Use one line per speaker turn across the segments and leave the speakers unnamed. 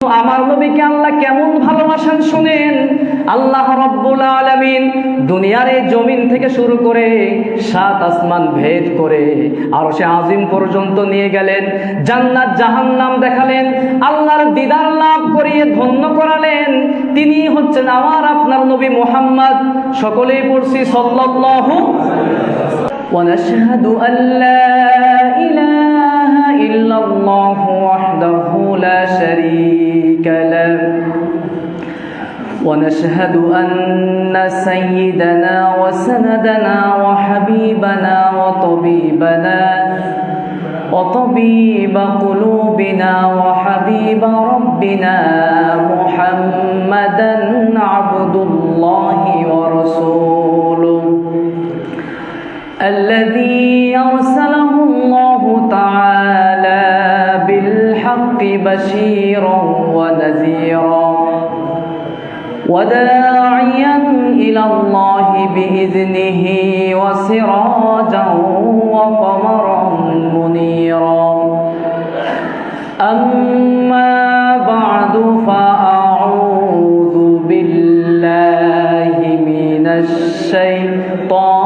আমার নবীকে আল্লাহ কেমন ভালোবাসেন শুনেন। আল্লাহ রাব্বুল আলামিন দুনিয়ার এই জমিন থেকে শুরু করে 7 আসমান ভেদ করে আরশে আজিম পর্যন্ত নিয়ে গেলেন, জান্নাত জাহান্নাম দেখালেন, আল্লাহর দিদার লাভ করিয়ে ধন্য করালেন। তিনি হচ্ছেন আমার আপনার নবী মুহাম্মদ। সকলেই পড়ছি সাল্লাল্লাহু। ওয়া নাশহাদু আল্লা ইলাহা ইল্লাল্লাহু ওয়াহদাহু লা শারীকা লাহু ونشهد أن سيدنا وسندنا وحبيبنا وطبيب قلوبنا وحبيب ربنا محمدا عبد الله ورسوله الذي أرسله الله تعالى بالحق بشيرا ونذيرا وداعيا إلى الله بإذنه وسراجا وقمرا منيرا أما بعد فأعوذ بالله من الشيطان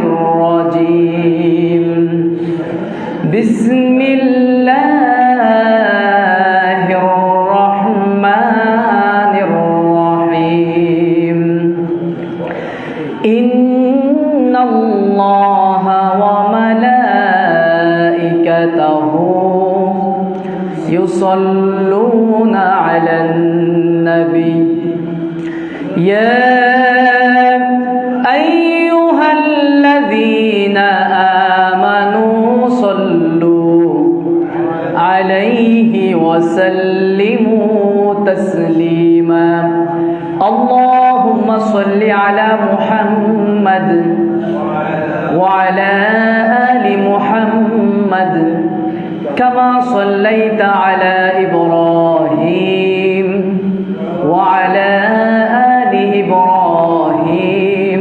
الرجيم بسم الله إن الله وملائكته يصلون على النبي يا أيها الذين آمنوا صلوا عليه وسلموا تسليما اللهم صل على محمد وعلى آل محمد كما صليت على إبراهيم وعلى آل إبراهيم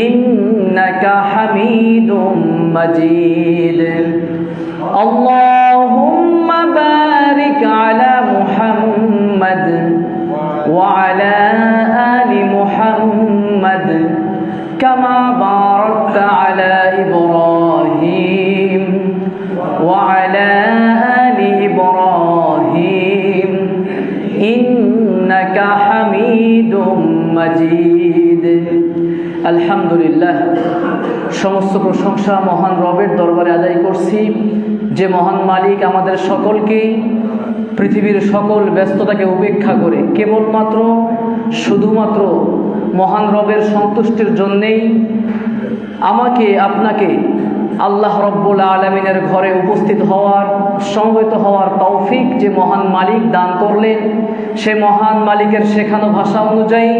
إنك حميد مجيد اللهم بارك على محمد وعلى آل محمد كما باركت على إبراهيم وعلى آل إبراهيم إنك حميد مجيد الحمد لله সমস্ত প্রশংসা মহান রবের দরবারে আদায় করছি, যে মহান মালিক আমাদের সকলকে পৃথিবীর সকল ব্যস্ততাকে উপেক্ষা করে কেবলমাত্র শুধুমাত্র মহান রবের সন্তুষ্টির জন্যেই আমাকে আপনাকে আল্লাহ রব্বুল আলামিনের ঘরে উপস্থিত হওয়ার, সমবেত হওয়ার তৌফিক যে মহান মালিক দান করলেন, সে মহান মালিকের শেখানো ভাষা অনুযায়ী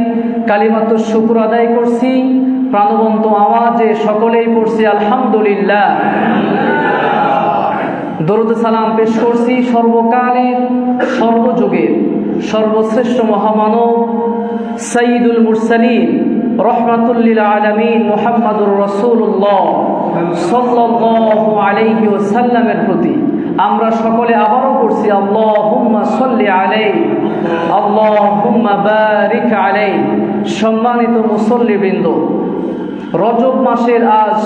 কালিমাতুশ শুকর আদায় করছি। প্রাণবন্ত আওয়াজে সকলেই পড়ছি আলহামদুলিল্লাহ। দরুদ সালাম পেশ করছি সর্বকালের সর্বযুগের সর্বশ্রেষ্ঠ মহামানব সাইয়্যিদুল মুরসালিন রাহমাতুল লিল আলামিন মুহাম্মাদুর রাসূলুল্লাহ সাল্লাল্লাহু আলাইহি ওয়াসাল্লামের প্রতি আমরা সকলে আবারও পড়ছি আল্লাহুম্মা সাল্লি আলাইহি আল্লাহুম্মা বারিক আলাইহি। সম্মানিত মুসল্লিবৃন্দ, রজব মাসের আজ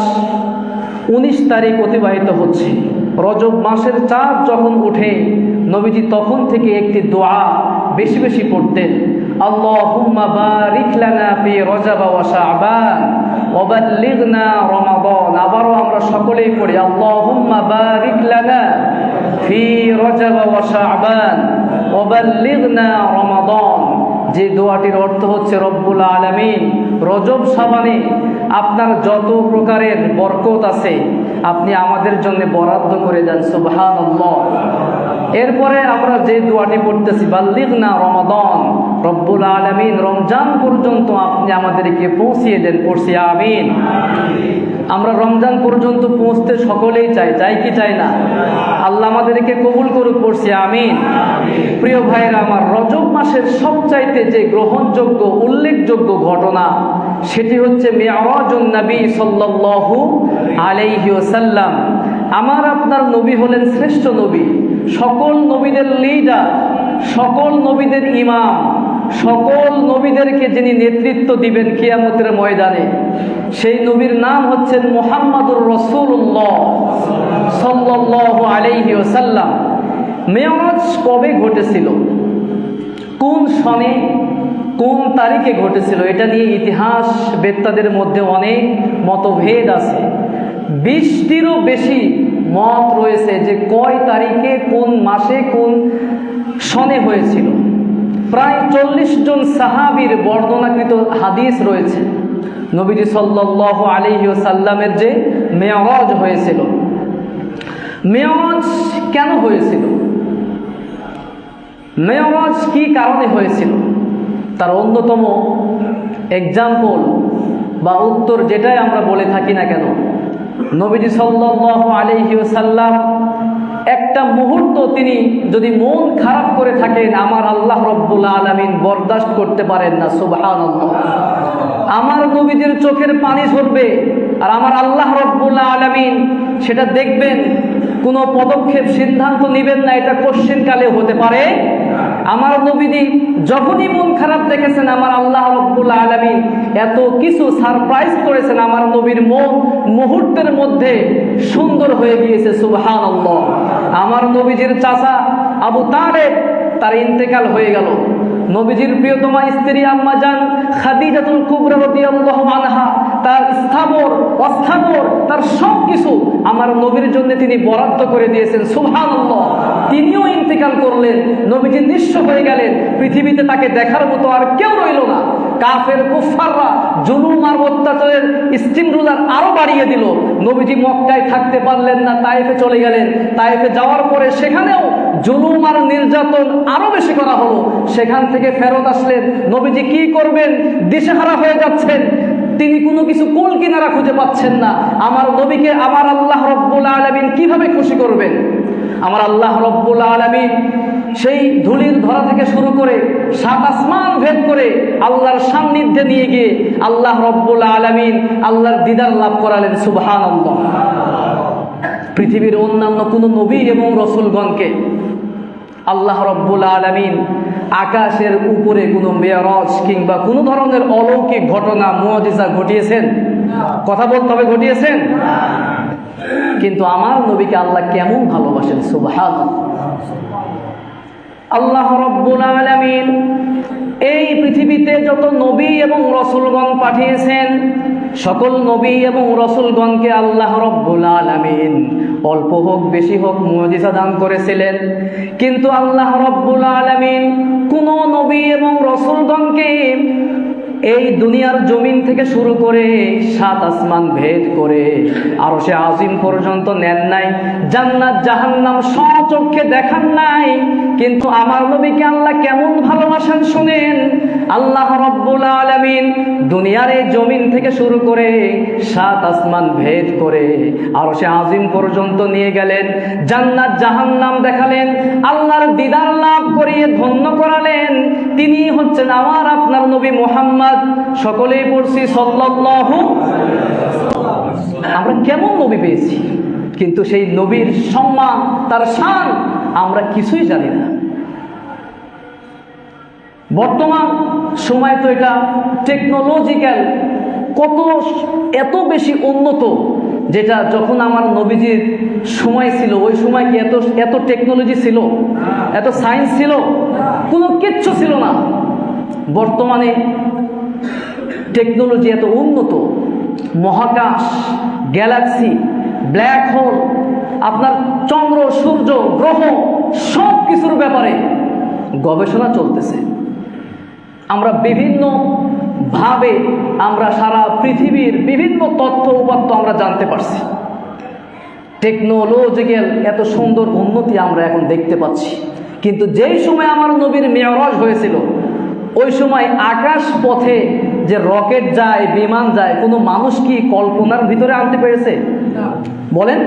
19 তারিখ অতিবাহিত হচ্ছে। রজব মাসের চাঁদ যখন উঠে নবীজি তখন থেকে একটি দোয়া বেশি বেশি পড়তেন, আল্লাহুম্মা বারিক লানা ফি রজব ওয়া শাবান ওয়া বাল্লিগনা রমাদান। আবারও আমরা সকলেই পড়ি আল্লাহুম্মা বারিক লানা ফি রজব ওয়া শাবান ওয়া বাল্লিগনা রমাদান। যে দোয়াটির অর্থ হচ্ছে রব্বুল আলামিন রজব শাবানে আপনার যত প্রকারের বরকত আছে আপনি আমাদের জন্য বরাদ্দ করে দেন, সুবহানাল্লাহ। এরপরে আমরা যে দোয়াটি পড়তেছি বাল্লিগনা রমাদান, রব্বুল আলামিন রমজান পর্যন্ত আপনি আমাদেরকে পৌঁছিয়ে দেন, পড়ছি আমিন। আমরা রমজান পর্যন্ত পৌঁছতে সকলেই চাই কি চাই না? আল্লাহ আমাদেরকে কবুল করুক, পড়ছি আমিন। প্রিয় ভাইরা আমার, রজব মাসের সবচাইতে যে গ্রহণযোগ্য উল্লেখযোগ্য ঘটনা সেটি হচ্ছে মিরাজুন নবী সাল্লাল্লাহু আলাইহি ওয়াসাল্লাম। আমার আপনার নবী হলেন শ্রেষ্ঠ নবী, সকল নবীদের লিডার, সকল নবীদের ইমাম, সকল নবীদেরকে যিনি নেতৃত্ব দিবেন কিয়ামতের ময়দানে, সেই নবীর নাম হচ্ছেন মুহাম্মাদুর রাসূলুল্লাহ সাল্লাল্লাহু আলাইহি ওয়াসাল্লাম। মেরাজ কবে ঘটেছিল, কোন সনে, কোন তারিখে ঘটেছিল, এটা নিয়ে ইতিহাস বেত্তাদের মধ্যে অনেক মতভেদ আছে। 20টিরও বেশি মত রয়েছে যে কয় তারিখে, কোন মাসে, কোন সনে হয়েছিল। প্রায় 40 জন সাহাবীর বর্ণনাকৃত হাদিস রয়েছে নবীজি সাল্লাল্লাহু আলাইহি ওয়াসাল্লামের যে মেরাজ হয়েছিল। মেরাজ কেন হয়েছিল, মেরাজ কি কারণে হয়েছিল, তার অন্যতম এক্সাম্পল বা উত্তর যেটাই আমরা বলে থাকি না কেন, নবীজি সাল্লাল্লাহু আলাইহি ওয়াসাল্লাম একটা মুহূর্ত তিনি যদি মন খারাপ করে থাকেন, আমার আল্লাহ রব্বুল আলামিন বরদাস্ত করতে পারেন না। সুবহানাল্লাহ। আমার নবীদের চোখের পানি ঝরবে আর আমার আল্লাহ রব্বুল আলামিন সেটা দেখবেন, কোনো পদক্ষেপ সিদ্ধান্ত নেবেন না, এটা কোশ্চেনকালে হতে পারে। আমার নবীজি যখনই মন খারাপ দেখেছেন, আমার আল্লাহ রব্বুল আলামিন এত কিছু সারপ্রাইজ করেছেন, আমার নবীর মন মুহূর্তের মধ্যে সুন্দর হয়ে গিয়েছে। সুবহানাল্লাহ। আমার নবীজির চাচা আবু তালেব, তার ইন্তেকাল হয়ে গেল। নবীজির প্রিয়তমা স্ত্রী আম্মা জান খাদিজাতুল কুবরা রাদিয়াল্লাহু আনহা, তার স্থাবর অস্থাবর তার সব কিছু আমার নবীর জন্য তিনি বরাদ্দ করে দিয়েছেন। সুবহানাল্লাহ। তিনিও ইন্তেকাল করলেন, নবীজি নিঃস্ব হয়ে গেলেন, পৃথিবীতে তাকে দেখার মতো আর কেউ রইল না। কাফের কুফাররা জুলুম আর অত্যাচারের স্টিম রুলার আরো বাড়িয়ে দিল। নবীজি মক্কায় থাকতে পারলেন না, তায়েফে চলে গেলেন। তায়েফে যাওয়ার পরে সেখানেও জুলুম আর নির্যাতন আরো বেশি করা হলো। সেখান থেকে ফেরত আসলেন, নবীজি কি করবেন, দিশেহারা হয়ে যাচ্ছেন, তিনি কোনো কিছু কুল কিনারা খুঁজে পাচ্ছেন না। আমার নবীকে আমার আল্লাহ রব্বুল আলামিন কিভাবে খুশি করবেন? আমার আল্লাহ রব্বুল আলামিন সেই ধুলির ধরা থেকে শুরু করে 7 আসমান ভেদ করে আল্লাহর সান্নিধ্যে নিয়ে গিয়ে আল্লাহ রব্বুল আলামিন আল্লাহর দিদার লাভ করালেন। সুবহানাল্লাহ। পৃথিবীর অন্যান্য কোনো নবী এবং রসুলগণকে আল্লাহ রব্বুল আলামিন আকাশের উপরে কোনো মেরাজ কিংবা কোনো ধরনের অলৌকিক ঘটনা মুআজিজা ঘটিয়েছেন? কথা বলতে হবে, ঘটিয়েছেন? কিন্তু আমার নবীকে আল্লাহ কেমন ভালোবাসেন! সুবহানাল্লাহ। আল্লাহ রব্বুল আলামিন এই পৃথিবীতে যত নবী এবং রসুলগণ পাঠিয়েছেন, সকল নবী এবং রসুলগণকে আল্লাহ রব্বুল আলামিন অল্প হোক বেশি হোক মুআজিজা দান করেছিলেন। কিন্তু আল্লাহ রব্বুল আলামিন কোন নবী এবং রসুলগণকে এই দুনিয়ার জমিন থেকে শুরু করে 7 আসমান ভেদ করে আরশে আজিম পর্যন্ত নেন নাই, জান্নাত জাহান্নাম স্বচক্ষে দেখান নাই। কিন্তু আমার নবীকে আল্লাহ কেমন ভালোবাসেন শুনেন। আল্লাহ রব্বুল আলামিন দুনিয়ার এই জমিন থেকে শুরু করে 7 আসমান ভেদ করে আরশে আজিম পর্যন্ত নিয়ে গেলেন, জান্নাত জাহান্নাম দেখালেন, আল্লাহর দিদার লাভ করিয়ে ধন্য করালেন। তিনি হচ্ছেন আমার আপনার নবী মুহাম্মদ। সকলেই পড়ছি সাল্লাল্লাহু। আমরা কেমন নবী পেয়েছি, কিন্তু সেই নবীর সম্মান, তার শান আমরা কিছুই জানি না। বর্তমান সময় তো এটা টেকনোলজিক্যাল এত বেশি উন্নত, যেটা যখন আমার নবীজির সময় ছিল ওই সময় কি এত টেকনোলজি ছিল, এত সায়েন্স ছিল? কোনো কিচ্ছু ছিল না। বর্তমানে টেকনোলজি এত উন্নত, মহাকাশ, গ্যালাক্সি, ব্ল্যাক হোল, আপনার চন্দ্র, সূর্য, গ্রহ সব কিছুর ব্যাপারে গবেষণা চলতেছে। আমরা বিভিন্ন ভাবে আমরা সারা পৃথিবীর বিভিন্ন তথ্য উপাত্ত আমরা জানতে পারছি। টেকনোলজিক্যাল এত সুন্দর উন্নতি আমরা এখন দেখতে পাচ্ছি। কিন্তু যেই সময় আমার নবীর মেরাজ হয়েছিল, ওই সময় আকাশ পথে যে রকেট যায়, বিমান যায়, কোনো মানুষ কি কল্পনার ভিতরে আনতে পেরেছে? বলেন।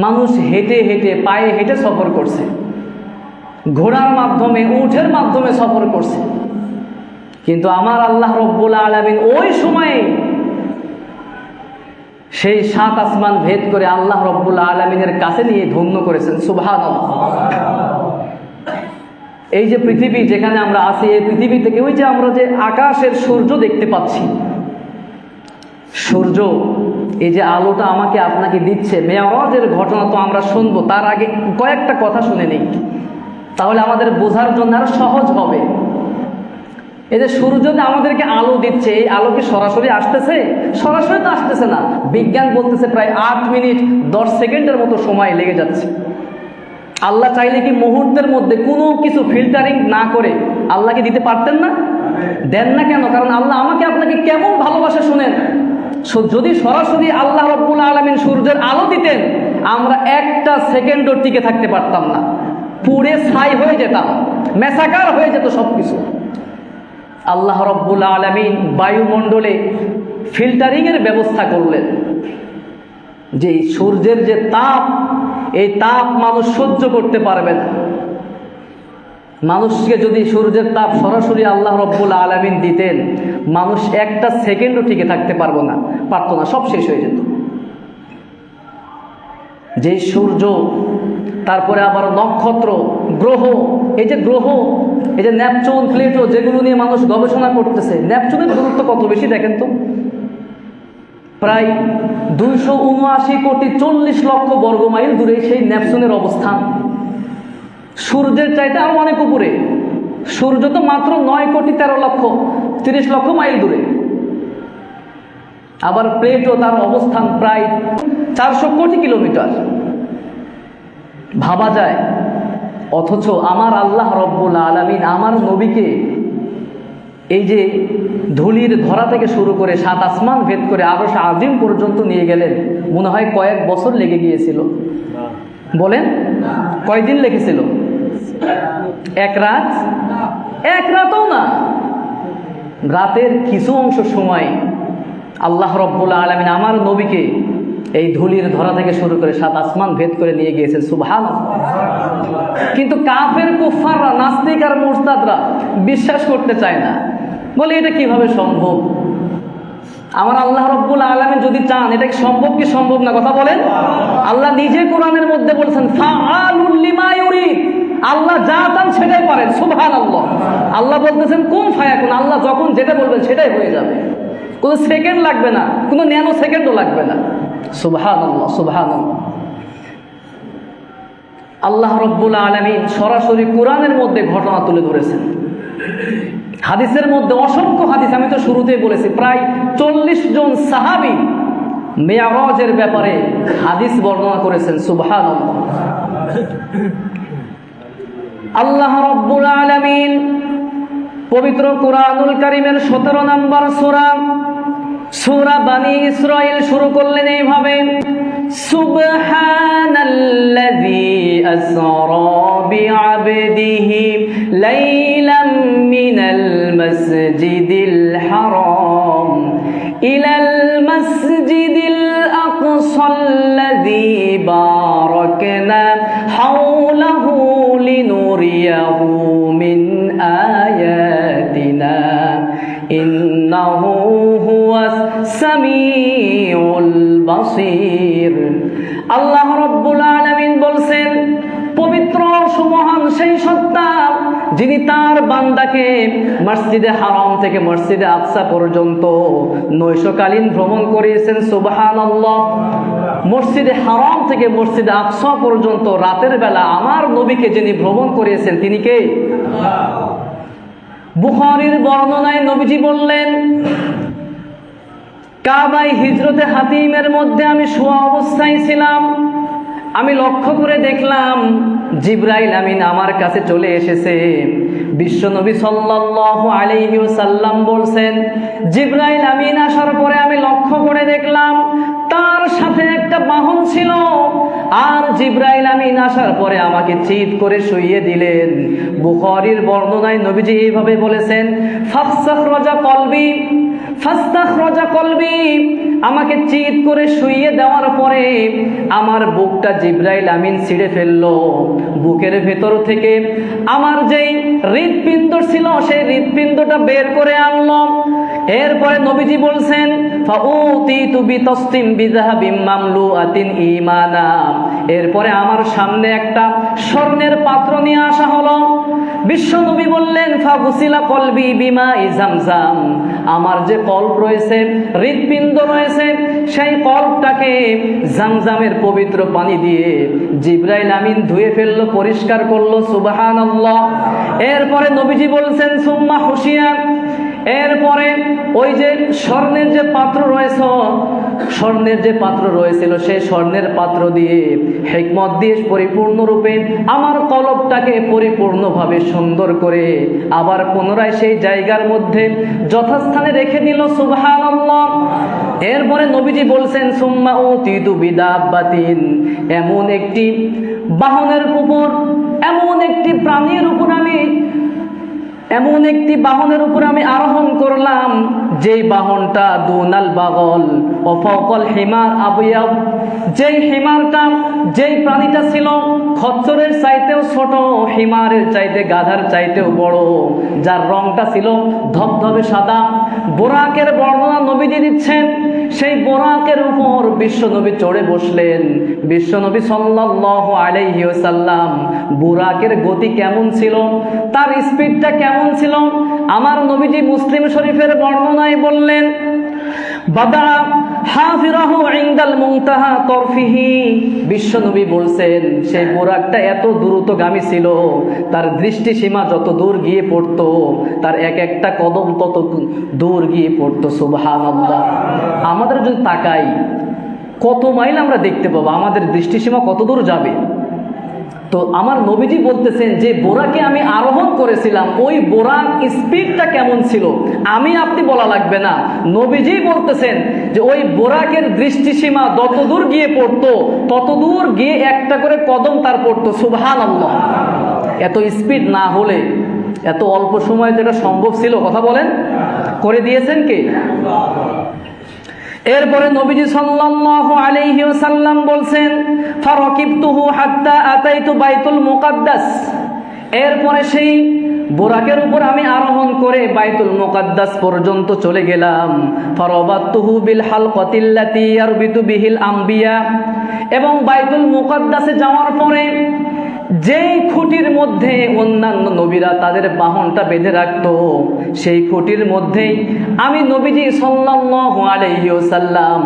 মানুষ হেঁটে হেঁটে, পায়ে হেঁটে সফর করছে, ঘোড়ার মাধ্যমে, উটের মাধ্যমে সফর করছে। কিন্তু আমার আল্লাহ রব্বুল আলামিন ওই সময়ে সেই 7 আসমান ভেদ করে আল্লাহ রব্বুল আলামিনের কাছে নিয়ে ধন্য করেছেন। সুবহানাল্লাহ। এই যে পৃথিবী যেখানে আমরা আছি, এই পৃথিবী থেকে ওই যে আমরা যে আকাশের সূর্য দেখতে পাচ্ছি, সূর্য এই যে আলোটা আমাকে আপনাকে দিচ্ছে, মেরাজের ঘটনা তো আমরা শুনবো, তার আগে কয়েকটা কথা শুনে নেই, তাহলে আমাদের বোঝার জন্য আরো সহজ হবে। এই যে সূর্য যে আমাদেরকে আলো দিচ্ছে, এই আলো কি সরাসরি আসতেছে? সরাসরি তো আসতেছে না। বিজ্ঞান বলতেছে প্রায় 8 মিনিট 10 সেকেন্ডের মতো সময় লেগে যাচ্ছে। আল্লাহ চাইলে কি মুহূর্তের মধ্যে কোনো কিছু ফিল্টারিং না করে আল্লাহকে দিতে পারতেন না? দেন না কেন? কারণ আল্লাহ আমাকে আপনাকে কেমন ভালোবাসে শুনেন। যদি সরাসরি আল্লাহ রাব্বুল আলামিন সূর্যের আলো দিতেন, আমরা একটা সেকেন্ডও টিকে থাকতে পারতাম না, পুড়ে ছাই হয়ে যেতাম, মেসাকার হয়ে যেত সবকিছু। আল্লাহ রাব্বুল আলামিন বায়ুমণ্ডলে ফিল্টারিংয়ের ব্যবস্থা করলেন, যে সূর্যের যে তাপ, এই তাপ মানুষ সহ্য করতে পারবে না। মানুষকে যদি সূর্যের তাপ সরাসরি আল্লাহ রাব্বুল আলামিন দিতেন, মানুষ একটা সেকেন্ডও টিকে থাকতে পারতো না, সব শেষ হয়ে যেত। যে সূর্য, তারপরে আবার নক্ষত্র, গ্রহ, এই যে গ্রহ, এই যে নেপচুন, প্লুটো, যেগুলো নিয়ে মানুষ গবেষণা করতেছে, নেপচুনের গুরুত্ব কত বেশি দেখেন তো। প্রায় 279,40,00,000 বর্গমাইল দূরে সেই নেপচুনের অবস্থান। সূর্যের চাইতে আরো অনেক উপরে। সূর্য তো মাত্র 9,13,30,00,000 মাইল দূরে। আবার প্লেটো, তার অবস্থান প্রায় 400 কোটি কিলোমিটার। ভাবা যায়। অথচ আমার আল্লাহ রব্বুল আলামিন আমার নবীকে এই যে ধুলির ধরা থেকে শুরু করে 7 আসমান ভেদ করে আরশ আজিম পর্যন্ত নিয়ে গেলেন, মনে হয় কয়েক বছর লেগে গিয়েছিল। বলেন কয়দিন লেগেছিল? এক রাতও না। রাতের কিছু অংশ সময় আল্লাহ রব্বুল আলামিন আমার নবীকে এই ধুলির ধরা থেকে শুরু করে 7 আসমান ভেদ করে নিয়ে গিয়েছেন। সুবহানাল্লাহ। কিন্তু কাফের, কুফাররা, নাস্তিক আর মুরতাদরা বিশ্বাস করতে চায় না, বলে এটা কিভাবে সম্ভব? আমার আল্লাহ রব্বুল আলামিন যদি চান, এটা সম্ভব কি সম্ভব না? কথা বলেন। আল্লাহ নিজে কোরআনের মধ্যে বলেছেন ফাআলুল লিমা ইউরিদ, আল্লাহ যা চান সেটাই পারেন। সুবহানাল্লাহ। আল্লাহ বলতেছেন কুন ফায়াকুন, আল্লাহ যখন যেটা বলবেন সেটাই হয়ে যাবে, কোনো সেকেন্ড লাগবে না, কোনো ন্যানো সেকেন্ডও লাগবে না। সুবহানাল্লাহ, সুবহানাল্লাহ। আল্লাহ রব্বুল আলামিন সরাসরি কোরআনের মধ্যে ঘটনা তুলে ধরেছেন। হাদিসের মধ্যে অসংখ্য হাদিস, আমি তো শুরুতেই বলেছি, প্রায় 40 জন সাহাবী মেরাজের ব্যাপারে হাদিস বর্ণনা করেছেন। সুবহানাল্লাহ। আল্লাহ রব্বুল আলামিন পবিত্র কোরআনুল কারীমের 17 নম্বর সূরা বানী ইসরাঈল শুরু করলেন এইভাবে, সুবহানাল্লাযী আসরা বিআবদিহি লাইলাম মিনাল মাসজিদিল হারাম ইলাল মাসজিদিল আকসাল্লাযী বারাকনা হাওলাহু লিনুরিয়াহু মিন আয়াতিনা ইন্নাহু হুয়াস সামিউল বাসীর। আল্লাহ রাব্বুল আলামিন বলছেন, পবিত্র সুমহান সেই সত্তা যিনি তার বান্দাকে মসজিদে হারাম থেকে মসজিদে আকসা পর্যন্ত 900কালীন ভ্রমণ করিয়েছেন। সুবহানাল্লাহ। মসজিদে হারাম থেকে মসজিদে আকসা পর্যন্ত রাতের বেলা আমার নবীকে যিনি ভ্রমণ করিয়েছেন তিনি কে? বুখারীর বর্ণনায় নবীজি বললেন, কাবায় হিজরতে হাতিমের মধ্যে আমি শোয়া অবস্থায় ছিলাম, আমি লক্ষ্য করে দেখলাম জিবরাইল আমিন আমার কাছে চলে এসেছে। বিশ্বনবী সাল্লাল্লাহু আলাইহি ওয়াসাল্লাম বলছেন, জিবরাইল আমিন আসার পরে আমি লক্ষ্য করে দেখলাম তার সাথে একটা বাহন ছিল, আর জিবরাইল আমিন আসার পরে আমাকে চিৎ করে শুইয়ে দিলেন। বুখারীর বর্ণনায় নবীজি এইভাবে বলেছেন, ফাস্তাখরাজা কলবি, আমাকে চিৎ করে শুইয়ে দেওয়ার পরে আমার বুকটা জিবরাইল আমিন ছিঁড়ে ফেললো। বুকের ভেতর থেকে আমার যেই হৃৎপিণ্ড ছিল সেই হৃৎপিণ্ডটা বের করে আনলো। এরপরে নবীজি বলছেন, ফাউতিতু বিতাসতিম বিযাহাবিম মামলুআতিন ঈমানা, এরপরে আমার সামনে একটা স্বর্ণের পাত্র নিয়ে আসা হলো। বিশ্ব নবী বললেন ফাগুসিলা কলবি বিমাই জামজাম, আমার যে কল্প রয়েছে, হৃৎপিণ্ড রয়েছে, সেই কল্পটাকে জামজামের পবিত্র পানি দিয়ে জিবরাইল আমিন ধুয়ে ফেললো, পরিষ্কার করলো। সুবহানাল্লাহ। এরপরে নবীজি বলছেন সুম্মা হুশিয়া, এরপরে ওই যে স্বর্ণের যে পাত্র রয়েছে, স্বর্ণের যে পাত্র রয়েছিল সেই স্বর্ণের পাত্র দিয়ে হিকমত দিয়ে পরিপূর্ণরূপে আমার কলবটাকে পরিপূর্ণভাবে সুন্দর করে আবার পুনরায় সেই জায়গার মধ্যে যথাস্থানে রেখে দিল। সুবহানাল্লাহ। এরপরে নবীজি বলছেন সুম্মা উতিতু বিদাব্বাতিন, এমন একটি বাহনের উপর, এমন একটি প্রাণীর উপর আমি আরোহণ করলাম, যেই বাহনটা দুনাল বাগল ও ফাওকাল হিমার আবয়াব, যেই হিমারটা, যেই প্রাণীটা ছিল খচ্চরের চাইতেও ছোট, হিমারের চাইতে, গাধার চাইতেও বড়, যার রংটা ছিল ধবধবে সাদা। বোরাকের বর্ণনা নবীজি দিচ্ছেন। সেই বোরাকের উপর বিশ্বনবী চড়ে বসলেন। বিশ্বনবী সাল্লাল্লাহু আলাইহি ওয়াসাল্লাম বোরাকের গতি কেমন ছিল, তার স্পিডটা কেমন ছিল, আমার নবীজি মুসলিম শরীফের বর্ণনায় বললেন বাদা হাফিরাহু ইনদাল মুনতাহা তরফিহি, বিশ্বনবী বলছেন সেই বোরাকটা এত দ্রুতগামী ছিল, তার দৃষ্টিসীমা যত দূর গিয়ে পড়তো, তার এক একটা কদম তত দূর গিয়ে পড়তো। সুবহানাল্লাহ। আমাদের যদি তাকাই কত মাইল আমরা দেখতে পাবো, আমাদের দৃষ্টিসীমা কত দূর যাবে। তো আমার নবীজি বলতেছেন যে বোরাকে আমি আরোহণ করেছিলাম, ওই বোরাক স্পিডটা কেমন ছিল আমি আপনি বলা লাগবে না, নবীজি বলতেছেন যে ওই বোরাকের দৃষ্টিসীমা যতদূর গিয়ে পড়তো ততদূর গিয়ে একটা করে কদম তার পড়তো। সুবহানাল্লাহ। এত স্পিড না হলে, এত অল্প সময়ে যেটা সম্ভব ছিল, কথা বলেন, করে দিয়েছেন কে? এরপরে নবীজি সাল্লাল্লাহু আলাইহি ওয়াসাল্লাম বলছেন ফারাকিবতুহু হাত্তা আতাইতু বাইতুল মুকাদ্দাস, এরপরে সেই বোরাকের উপর আমি আরোহণ করে বাইতুল মুকাদ্দাস পর্যন্ত চলে গেলাম। ফারাবাতুহু বিল হালকাতিল্লাতি ইয়ারবিতু বিহিল আম্বিয়া, এবং বাইতুল মুকাদ্দাসে যাওয়ার পরে যেই খুঁটির মধ্যে অন্যান্য নবীরা তাদের বাহনটা বেঁধে রাখতো, সেই খুঁটির মধ্যেই আমি নবীজি সাল্লাল্লাহু আলাইহি ওয়াসাল্লাম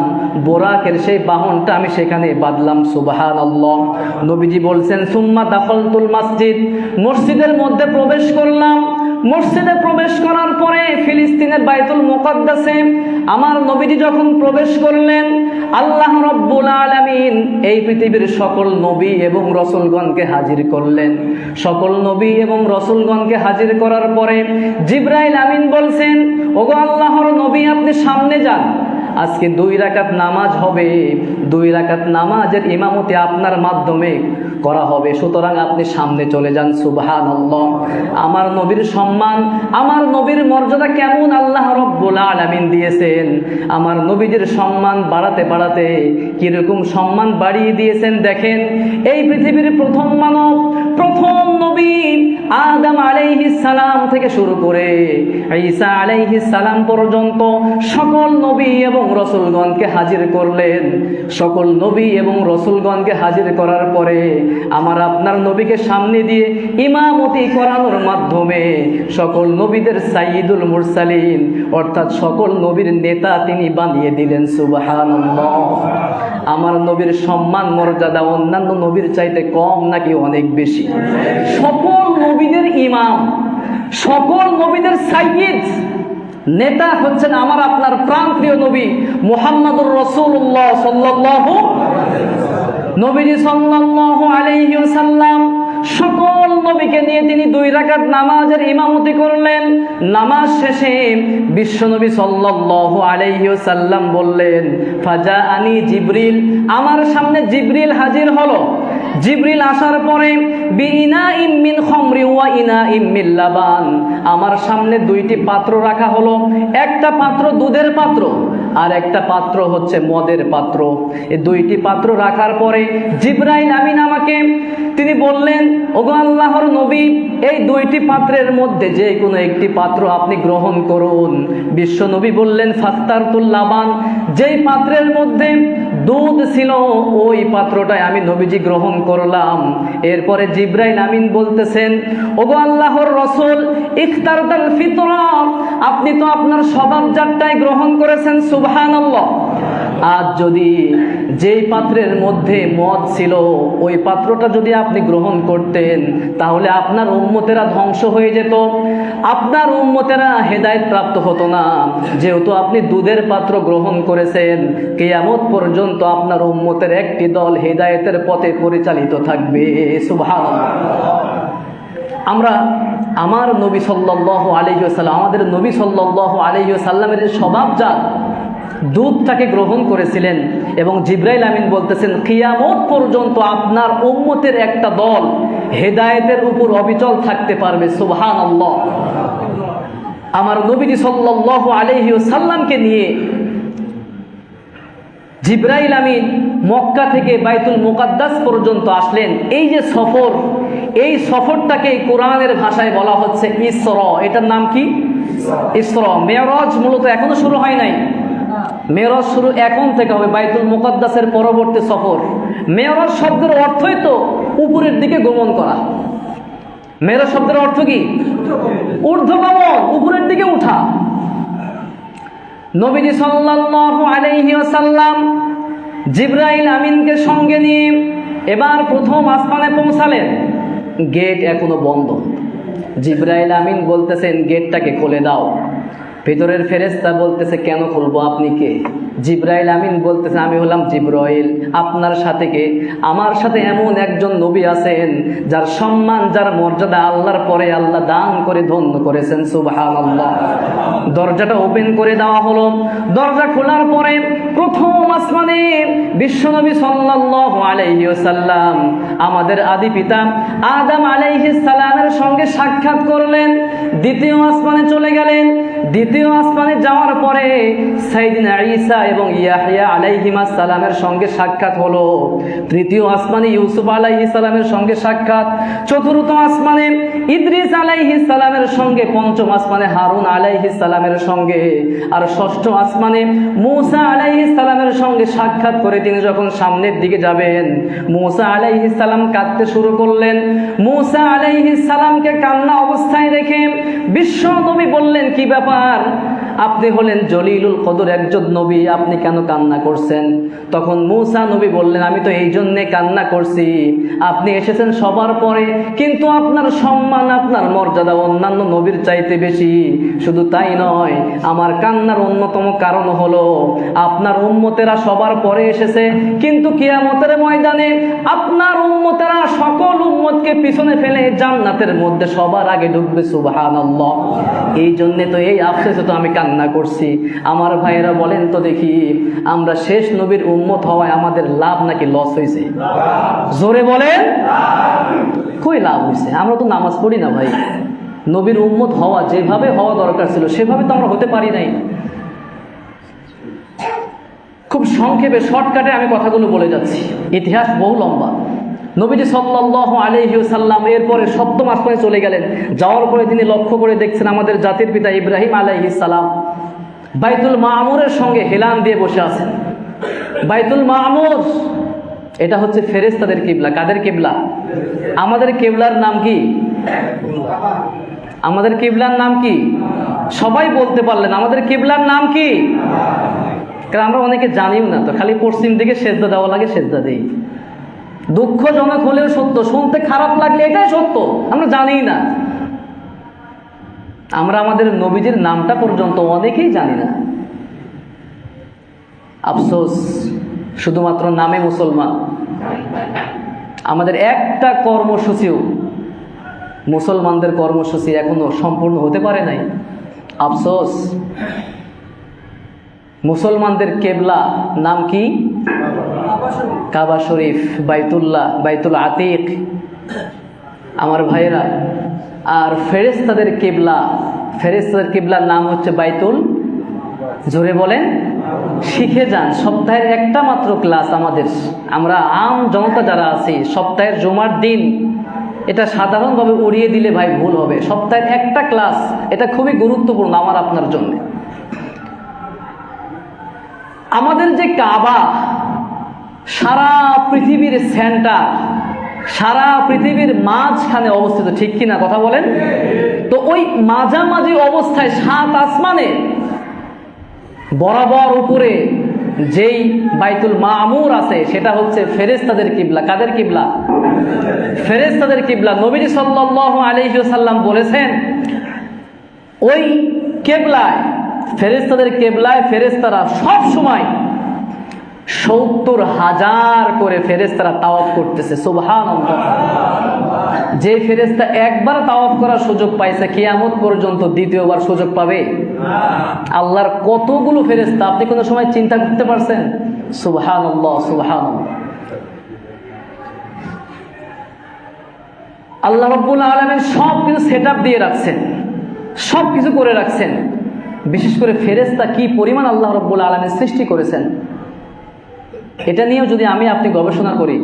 বোরাকের সেই বাহনটা আমি সেখানে বাঁধলাম। সুবহানাল্লাহ। নবীজি বলছেন সুম্মা দাখালতুল মসজিদ, মসজিদের মধ্যে প্রবেশ করলাম। মসজিদে প্রবেশ করার পরে ফিলিস্তিনের বাইতুল মুকাদ্দাসে আমার নবীজি যখন প্রবেশ করলেন, আল্লাহ রাব্বুল আলামিন এই পৃথিবীর সকল নবী এবং রাসূলগণকে হাজির করলেন। সকল নবী এবং রাসূলগণকে হাজির করার পরে জিবরাইল আমিন বলছেন, ওগো আল্লাহর নবী আপনি সামনে যান, আজকে 2 রাকাত নামাজ হবে, 2 রাকাত নামাজের ইমামতি আপনার মাধ্যমে করা হবে, সুতরাং আপনি সামনে চলে যান। সুবহানাল্লাহ। আমার নবীর সম্মান, আমার নবীর মর্যাদা কেমন আল্লাহ রাব্বুল আলামিন দিয়েছেন। আমার নবীদের সম্মান বাড়াতে বাড়াতে কিরকম সম্মান বাড়িয়ে দিয়েছেন দেখেন। এই পৃথিবীর প্রথম মানব, প্রথম নবী আদম আলাইহিস সালাম থেকে শুরু করে ঈসা আলাইহিস সালাম পর্যন্ত সকল নবী এবং রাসূলগণকে হাজির করলেন। সকল নবী এবং রাসূলগণকে হাজির করার পরে আমার আপনার নবীকে সামনে দিয়ে ইমামতি করানোর মাধ্যমে সকল নবীদের সাইয়্যিদুল মুরসালিন অর্থাৎ সকল নবীর নেতা তিনি বানিয়ে দিলেন। সুবহানাল্লাহ। আমার নবীর সম্মান মর্যাদা অন্যান্য নবীর চাইতে কম নাকি অনেক বেশি? সকল নবীদের ইমাম, সকল নবীদের সাইয়্যিদ, নেতা হচ্ছেন আমার আপনার প্রাণপ্রিয় নবী মুহাম্মদুর রাসূলুল্লাহ সাল্লাল্লাহু নবীজি সাল্লাল্লাহু আলাইহি ওয়াসাল্লাম সকল নবীকে নিয়ে তিনি 2 রাকাত নামাজের ইমামতি করলেন। নামাজ শেষে বিশ্বনবী সাল্লাল্লাহু আলাইহি ওয়াসাল্লাম বললেন, ফাজাআনি জিবরিল, আমার সামনে জিবরিল হাজির হলো। জিবরিল আসার পরে বিইনাইম মিন খামরি ওয়া ইনাইম মিন লাবান, আমার সামনে 2টি পাত্র রাখা হলো। একটা পাত্র দুধের পাত্র, আর একটা পাত্র হচ্ছে মদের পাত্র। এই 2টি পাত্র রাখার পরে জিবরাইল আমিন আমাকে তিনি বললেন, ওগো আল্লাহর নবী, এই 2টি পাত্রের মধ্যে যে কোনো একটি পাত্র আপনি গ্রহণ করুন। বিশ্ব নবী বললেন, ফাখতারতুল লাবান, যেই পাত্রের মধ্যে দুধ ছিল, ওই পাত্রটাই আমি নবীজি গ্রহণ করলাম। এরপরে জিবরাইল আমিন বলতেছেন, ওগো আল্লাহর রাসূল, ইখতারতাল ফিতরা, আপনি তো আপনার স্বভাবজাতটাই গ্রহণ করেছেন, সুবহানাল্লাহ। আজ যদি যেই পাত্রের মধ্যে মদ ছিল ওই পাত্রটা যদি আপনি গ্রহণ করতেন, তাহলে আপনার উম্মতেরা ধ্বংস হয়ে যেত, আপনার উম্মতেরা হেদায়েত প্রাপ্ত হতো না। যেহেতু আপনি দুধের পাত্র গ্রহণ করেছেন, কিয়ামত পর্যন্ত আপনার উম্মতের একটি দল হেদায়েতের পথে পরিচালিত থাকবে, সুবহানাল্লাহ। আমরা আমার নবী সাল্লাল্লাহু আলাইহি ওয়াসাল্লাম, আমাদের নবী সাল্লাল্লাহু আলাইহি ওয়াসাল্লামের স্বভাবজাত দুধটাকে গ্রহণ করেছিলেন, এবং জিবরাইল আমিন বলতেছেন কিয়ামত পর্যন্ত আপনার উম্মতের একটা দল হেদায়েতের উপর অবিচল থাকতে পারবে, সুবহানাল্লাহ। আমার নবীজি সাল্লাল্লাহু আলাইহি ওয়াসাল্লামকে নিয়ে জিবরাইল আমিন মক্কা থেকে বাইতুল মুকাদ্দাস পর্যন্ত আসলেন। এই যে সফর, এই সফরটাকে কোরআনের ভাষায় বলা হচ্ছে ইসরা। এটার নাম কি? ইসরা। মেরাজ মূলত এখনো শুরু হয় নাই, মেরাজ শুরু এখন থেকে হবে, বাইতুল মুকাদ্দাসের পরবর্তী সফর। মেরাজ শব্দের অর্থই তো উপরের দিকে গমন করা। মেরাজ শব্দের অর্থ কি? ঊর্ধ্বগমন, উপরের দিকে উঠা। নবীজি সাল্লাল্লাহু আলাইহি ওয়াসাল্লাম জিবরাইল আমিনকে সঙ্গে নিয়ে এবার প্রথম আসমানে পৌঁছালেন। গেট এখনো বন্ধ। জিবরাইল আমিন বলতেছেন গেটটাকে খুলে দাও। ভিতরের ফেরেশতা বলতেছে কেন খুলবো, আপনি কে? জিবরাইল আমিন বলতেছে আমি হলাম জিবরাইল। আপনার সাথে কে? আমার সাথে এমন একজন নবী আছেন যার সম্মান, যার মর্যাদা আল্লাহর পরে আল্লাহ দান করে ধন্য করেছেন, সুবহানাল্লাহ। দরজাটা ওপেন করে দেওয়া হলো। দরজা খোলার পরে প্রথম আসমানে বিশ্বনবী সাল্লাল্লাহু আলাইহি ওয়াসাল্লাম আমাদের আদি পিতা আদম আলাইহিস সালামের সঙ্গে সাক্ষাৎ করলেন। দ্বিতীয় আসমানে চলে গেলেন। দ্বিতীয় আসমানে যাওয়ার পরে সাইয়েদনা ঈসা এবং ইয়াহইয়া আলাইহিমাস সালামের সঙ্গে সাক্ষাৎ হলো। তৃতীয় আসমানে ইউসুফ আলাইহিস সালামের সঙ্গে সাক্ষাৎ। চতুর্থ আসমানে ইদ্রিস আলাইহিস সালামের সঙ্গে। পঞ্চম আসমানে হারুন আলাইহিস সালামের সঙ্গে। আর ষষ্ঠ আসমানে মূসা আলাইহিস সালামের সঙ্গে সাক্ষাৎ করে তিনি যখন সামনের দিকে যাবেন, মূসা আলাইহিস সালাম কাঁদতে শুরু করলেন। মূসা আলাইহিস সালামকে কান্না অবস্থায় দেখে বিশ্ব নবী বললেন কি ব্যাপার, আপনি হলেন জলিলুল কদর একজন নবী, আপনি কেন কান্না করছেন? তখন মূসা নবী বললেন আমি তো এই জন্যে কান্না করছি, আপনি এসেছেন সবার পরে, কিন্তু আপনার সম্মান, আপনার মর্যাদা অন্যান্য নবীর চাইতে বেশি। শুধু তাই নয়, আমার কান্নার অন্যতম কারণ হলো আপনার উম্মতেরা সবার পরে এসেছে, কিন্তু কিয়ামতের ময়দানে আপনার উম্মতেরা সকল উম্মতকে পিছনে ফেলে জান্নাতের মধ্যে সবার আগে ঢুকবে, সুবহানাল্লাহ। এই জন্যে তো এই আফসোসে তো আমি কান্না করছি। আমার ভাইয়েরা বলেন তো দেখি, আমরা শেষ নবীর উম্মত হওয়ায় আমাদের লাভ নাকি লস হয়েছে? জোরে বলেন, কই লাভ হয়েছে? আমরা তো নামাজ পড়ি না ভাই। নবীর উম্মত হওয়া যেভাবে হওয়া দরকার ছিল সেভাবে তো আমরা হতে পারি নাই। খুব সংক্ষেপে শর্টকাটে আমি কথাগুলো বলে যাচ্ছি, ইতিহাস বহু লম্বা। নবীজি সাল্লাল্লাহু আলাইহি ওয়াসাল্লাম এরপরে সপ্তম আসমানে চলে গেলেন। যাওয়ার পরে তিনি লক্ষ্য করে দেখছেন আমাদের জাতির পিতা ইব্রাহিম আলাইহিস সালাম বাইতুল মামুরের সঙ্গে হেলান দিয়ে বসে আছেন। বাইতুল মামুর এটা হচ্ছে ফেরেশতাদের কিবলা। কাদের কিবলা? আমাদের কিবলার নাম কি? আমাদের কিবলার নাম কি? সবাই বলতে পারলেন আমাদের কিবলার নাম কি? কারণ আমরা অনেকে জানিও না, তো খালি পশ্চিম দিকে সেজদা দেওয়া লাগে, সেজদা দেই। দুঃখজনক হলেও সত্য, শুনতে খারাপ লাগলে এটাই সত্য, আমরা জানি না। আমরা আমাদের নবীজির নামটা পর্যন্ত অনেকেই জানি না। আফসোস, শুধুমাত্র নামে মুসলমান। আমাদের একটা কর্মসূচিও, মুসলমানদের কর্মসূচি এখনো সম্পূর্ণ হতে পারে নাই। আফসোস। মুসলমানদের কেবলা নাম কি? কাবা শরীফ, বাইতুল্লাহ, বাইতুল আতিক। আমার ভাইয়েরা, আর ফেরেশতাদের কিবলা, ফেরেশতাদের কিবলার নাম হচ্ছে বাইতুল, জোরে বলেন, শিখে যান। সপ্তাহের একটা মাত্র ক্লাস আমাদের, আমরা আম জনতা যারা আছি, সপ্তাহের জুমার দিন, এটা সাধারণভাবে উড়িয়ে দিলে ভাই ভুল হবে। সপ্তাহের একটা ক্লাস, এটা খুবই গুরুত্বপূর্ণ আমার আপনার জন্য। আমাদের যে কাবা, সারা পৃথিবীর সেন্টার, সারা পৃথিবীর মাঝখানে অবস্থিত, ঠিক কিনা কথা বলেন? তো ওই মাঝামাঝি অবস্থায় 7 আসমানে বরাবর উপরে যেই বাইতুল মামুর আছে সেটা হচ্ছে ফেরেশতাদের কিবলা। কাদের কিবলা? ফেরেশতাদের কিবলা। নবী সাল্লাল্লাহু আলাইহি ওয়াসাল্লাম বলেছেন ওই কিবলায়, ফেরেশতাদের কিবলায় ফেরেশতারা সব সময় 70,000 করে ফেরেশতারা তাওয়াফ করতেছে। সুবহানাল্লাহ। যে ফেরেশতা একবার তাওয়াফ করার সুযোগ পাইছে, কিয়ামত পর্যন্ত দ্বিতীয়বার সুযোগ পাবে? আল্লাহর কতগুলো ফেরেশতা আপনি কোনো সময় চিন্তা করতে পারছেন? সুবহানাল্লাহ, সুবহানাল্লাহ। আল্লাহ রাব্বুল আলামিন সব কিছু সেটআপ দিয়ে রাখছেন, সব কিছু করে রাখছেন। বিশেষ করে ফেরেশতা কি পরিমাণ আল্লাহ রাব্বুল আলামিন সৃষ্টি করেছেন, এটা নিয়েও যদি আমি আপনি গবেষণা করি,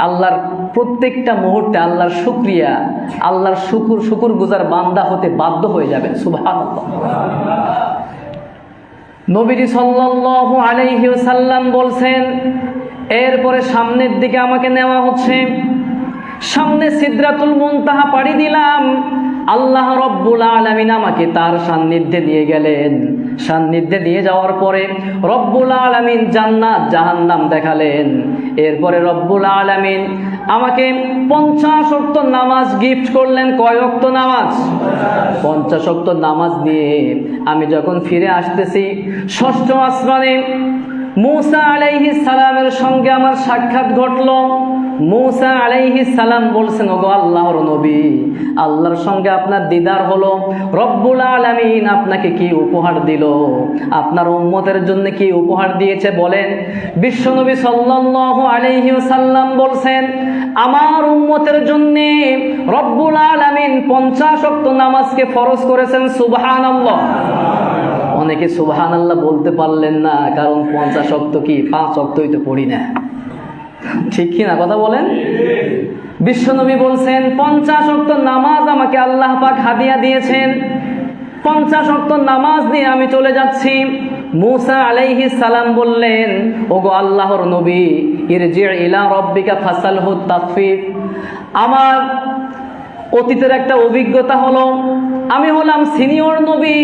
আল্লাহর প্রত্যেকটা মুহূর্তে আল্লাহর শুকরিয়া, আল্লাহর শুকুর গুজার বান্দা হতে বাধ্য হয়ে যাবেন। সুবহানাল্লাহ। নবীজি সাল্লাল্লাহু আলাইহি ওয়াসাল্লাম বলছেন, এরপরে সামনের দিকে আমাকে নেওয়া হচ্ছে, সামনে সিদরাতুল মুনতাহা পাড়ি দিলাম। আল্লাহ রাব্বুল আলামিন আমাকে তার সান্নিধ্যে নিয়ে গেলেন। সান্নিধ্যে নিয়ে যাওয়ার পরে রব্বুল আলামিন জান্নাত জাহান্নাম দেখালেন। এরপরে রব্বুল আলামিন আমাকে 50 ওয়াক্ত নামাজ গিফট করলেন। কয় ওয়াক্ত নামাজ? 50 ওয়াক্ত নামাজ নিয়ে আমি যখন ফিরে আসতেছি, 6ষ্ঠ আসমানে মূসা আলাইহিস সালামের সঙ্গে আমার সাক্ষাৎ ঘটল। মূসা আলাইহিস সালাম বলছেন, ওগো আল্লাহর নবী, আল্লাহর সঙ্গে আপনার দিদার হলো, রব্বুল আলামিন আপনাকে কি উপহার দিল, আপনার উম্মতের জন্য কি উপহার দিয়েছে বলেন? বিশ্বনবী সাল্লাল্লাহু আলাইহি ওয়াসাল্লাম বলছেন, আমার উম্মতের জন্য রব্বুল আলামিন 50 ওয়াক্ত নামাজকে ফরজ করেছেন। সুবহানাল্লাহ। অনেকে সুবহানাল্লাহ বলতে পারলেন না, কারণ 50 ওয়াক্ত কি 5 ওয়াক্তই তো পড়ি না, ঠিক কি না কথা বলেন? বিশ্বনবী বলছেন 50 ওয়াক্ত নামাজ আমাকে আল্লাহ পাক হাদিয়া দিয়েছেন। 50 ওয়াক্ত নামাজ নিয়ে আমি চলে যাচ্ছি। মূসা আলাইহিস সালাম বললেন, ওগো আল্লাহর নবী, ইরজি ইলা রাব্বিকা ফাসালহু তাখফিফ। আমার অতীতের একটা অভিজ্ঞতা হলো, আমি হলাম সিনিয়র নবী,